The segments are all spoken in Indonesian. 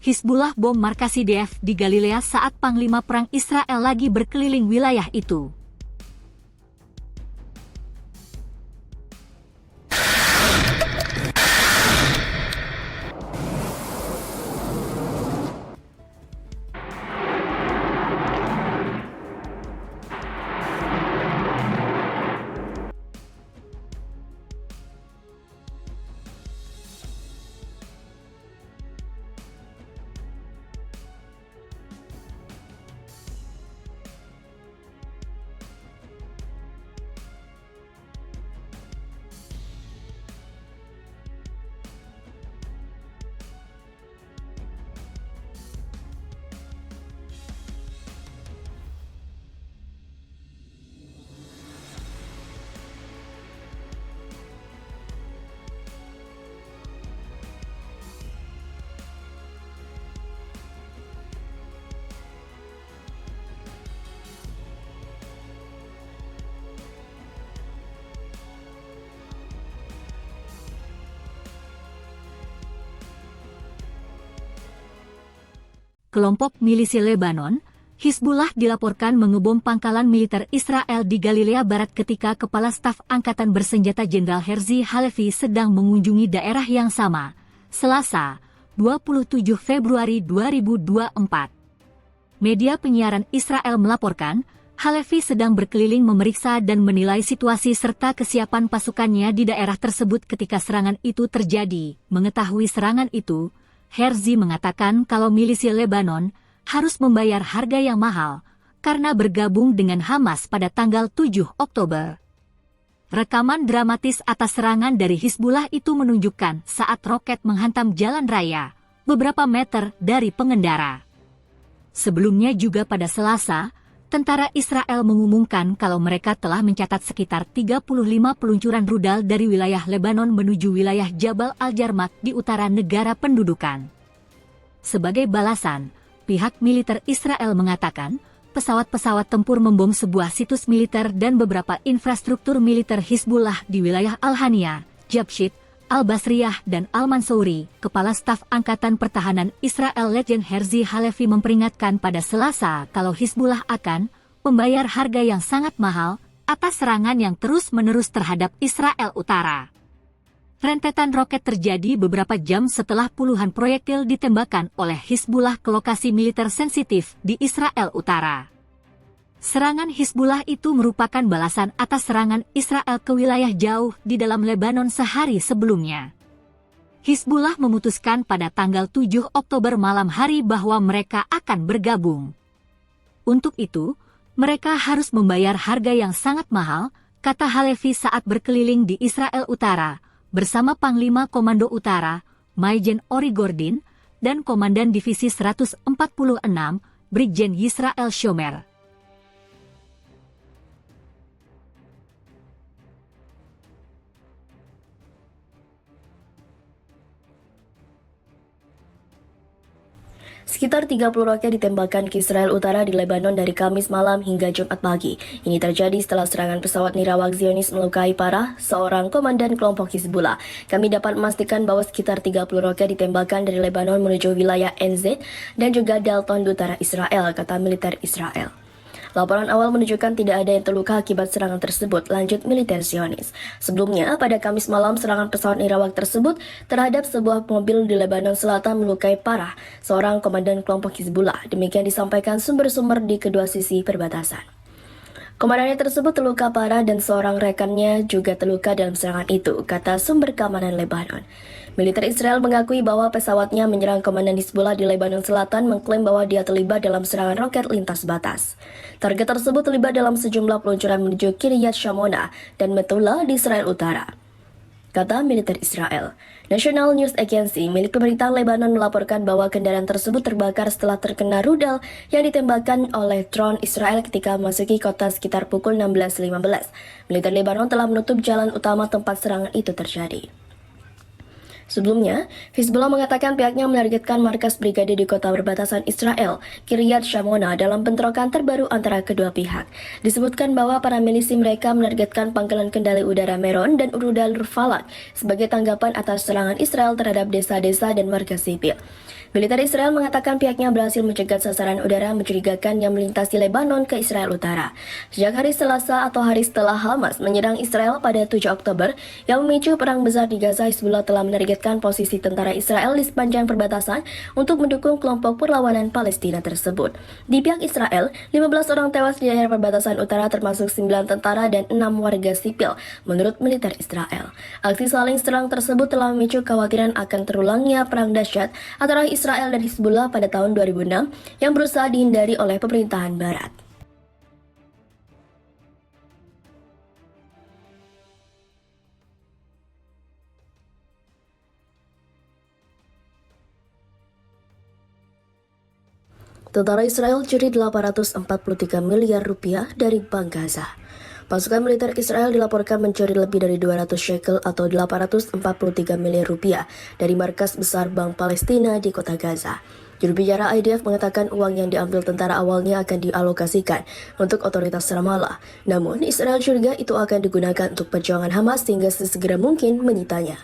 Hizbullah bom markas IDF di Galilea saat Panglima Perang Israel lagi berkeliling wilayah itu. Kelompok milisi Lebanon, Hizbullah dilaporkan mengebom pangkalan militer Israel di Galilea Barat ketika Kepala Staf Angkatan Bersenjata Jenderal Herzi Halevi sedang mengunjungi daerah yang sama, Selasa, 27 Februari 2024. Media penyiaran Israel melaporkan, Halevi sedang berkeliling memeriksa dan menilai situasi serta kesiapan pasukannya di daerah tersebut ketika serangan itu terjadi. Mengetahui serangan itu, Herzi mengatakan kalau milisi Lebanon harus membayar harga yang mahal karena bergabung dengan Hamas pada tanggal 7 Oktober. Rekaman dramatis atas serangan dari Hizbullah itu menunjukkan saat roket menghantam jalan raya beberapa meter dari pengendara. Sebelumnya juga pada Selasa, tentara Israel mengumumkan kalau mereka telah mencatat sekitar 35 peluncuran rudal dari wilayah Lebanon menuju wilayah Jabal Al-Jarmat di utara negara pendudukan. Sebagai balasan, pihak militer Israel mengatakan, pesawat-pesawat tempur membom sebuah situs militer dan beberapa infrastruktur militer Hizbullah di wilayah Al-Hania, Jabshit, Al-Basriyah dan Al-Mansouri. Kepala Staf Angkatan Pertahanan Israel Letjen Herzi Halevi memperingatkan pada Selasa kalau Hizbullah akan membayar harga yang sangat mahal atas serangan yang terus-menerus terhadap Israel Utara. Rentetan roket terjadi beberapa jam setelah puluhan proyektil ditembakkan oleh Hizbullah ke lokasi militer sensitif di Israel Utara. Serangan Hizbullah itu merupakan balasan atas serangan Israel ke wilayah jauh di dalam Lebanon sehari sebelumnya. Hizbullah memutuskan pada tanggal 7 Oktober malam hari bahwa mereka akan bergabung. Untuk itu, mereka harus membayar harga yang sangat mahal, kata Halevi saat berkeliling di Israel Utara, bersama Panglima Komando Utara, Maijen Ori Gordin, dan Komandan Divisi 146, Brigjen Yisrael Shomer. Sekitar 30 roket ditembakkan ke Israel Utara di Lebanon dari Kamis malam hingga Jumat pagi. Ini terjadi setelah serangan pesawat nirawak Zionis melukai parah seorang komandan kelompok Hizbullah. Kami dapat memastikan bahwa sekitar 30 roket ditembakkan dari Lebanon menuju wilayah NZ dan juga Dalton di utara Israel, kata militer Israel. Laporan awal menunjukkan tidak ada yang terluka akibat serangan tersebut, lanjut militer Zionis. Sebelumnya, pada Kamis malam serangan pesawat nirawak tersebut terhadap sebuah mobil di Lebanon Selatan melukai parah seorang komandan kelompok Hizbullah. Demikian disampaikan sumber-sumber di kedua sisi perbatasan. Komandannya tersebut terluka parah dan seorang rekannya juga terluka dalam serangan itu, kata sumber keamanan Lebanon. Militer Israel mengakui bahwa pesawatnya menyerang komandan Hizbullah di Lebanon Selatan, mengklaim bahwa dia terlibat dalam serangan roket lintas batas. Target tersebut terlibat dalam sejumlah peluncuran menuju Kiryat Shmona dan Metula di Israel Utara, kata militer Israel. National News Agency milik pemerintahan Lebanon melaporkan bahwa kendaraan tersebut terbakar setelah terkena rudal yang ditembakkan oleh drone Israel ketika memasuki kota sekitar pukul 16.15. Militer Lebanon telah menutup jalan utama tempat serangan itu terjadi. Sebelumnya, Hizbullah mengatakan pihaknya menargetkan markas brigade di kota berbatasan Israel, Kiryat Shmona, dalam bentrokan terbaru antara kedua pihak. Disebutkan bahwa para milisi mereka menargetkan pangkalan kendali udara Meron dan Rudal Falat sebagai tanggapan atas serangan Israel terhadap desa-desa dan warga sipil. Militer Israel mengatakan pihaknya berhasil mencegat sasaran udara mencurigakan yang melintasi Lebanon ke Israel Utara. Sejak hari Selasa atau hari setelah Hamas menyerang Israel pada 7 Oktober yang memicu perang besar di Gaza, Hizbullah telah menargetkan posisi tentara Israel di sepanjang perbatasan untuk mendukung kelompok perlawanan Palestina tersebut. Di pihak Israel, 15 orang tewas di daerah perbatasan utara termasuk 9 tentara dan 6 warga sipil, menurut militer Israel. Aksi saling serang tersebut telah memicu kekhawatiran akan terulangnya perang dahsyat antara Israel dan Hizbullah pada tahun 2006 yang berusaha dihindari oleh pemerintahan Barat. Tentara Israel curi 843 miliar rupiah dari Bank Gaza. Pasukan militer Israel dilaporkan mencuri lebih dari 200 shekel atau 843 miliar rupiah dari markas besar Bank Palestina di kota Gaza. Juru bicara IDF mengatakan uang yang diambil tentara awalnya akan dialokasikan untuk otoritas Ramallah. Namun, Israel curiga itu akan digunakan untuk perjuangan Hamas sehingga sesegera mungkin menyitanya.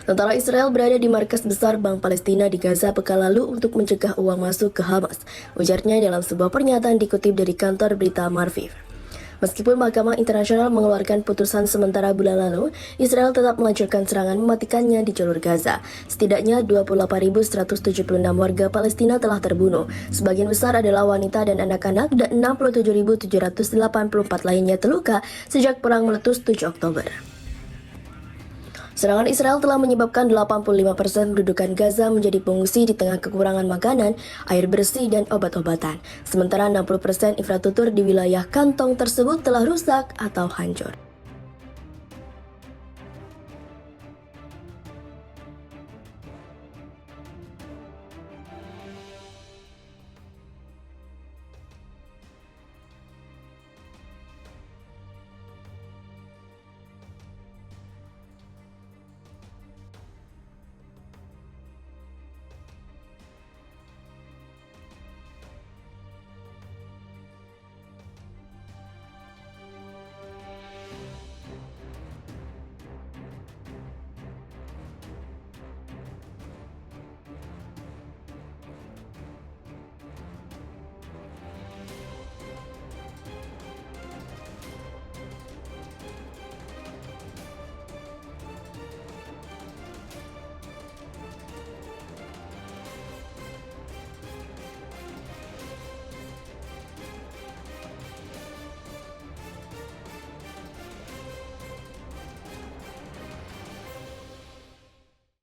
Tentara Israel berada di markas besar Bank Palestina di Gaza pekan lalu untuk mencegah uang masuk ke Hamas, ujarnya dalam sebuah pernyataan dikutip dari kantor berita Marviv. Meskipun Mahkamah Internasional mengeluarkan putusan sementara bulan lalu, Israel tetap melancarkan serangan mematikannya di jalur Gaza. Setidaknya 28.176 warga Palestina telah terbunuh. Sebagian besar adalah wanita dan anak-anak dan 67.784 lainnya terluka sejak perang meletus 7 Oktober. Serangan Israel telah menyebabkan 85% pendudukan Gaza menjadi pengungsi di tengah kekurangan makanan, air bersih, dan obat-obatan. Sementara 60% infrastruktur di wilayah kantong tersebut telah rusak atau hancur.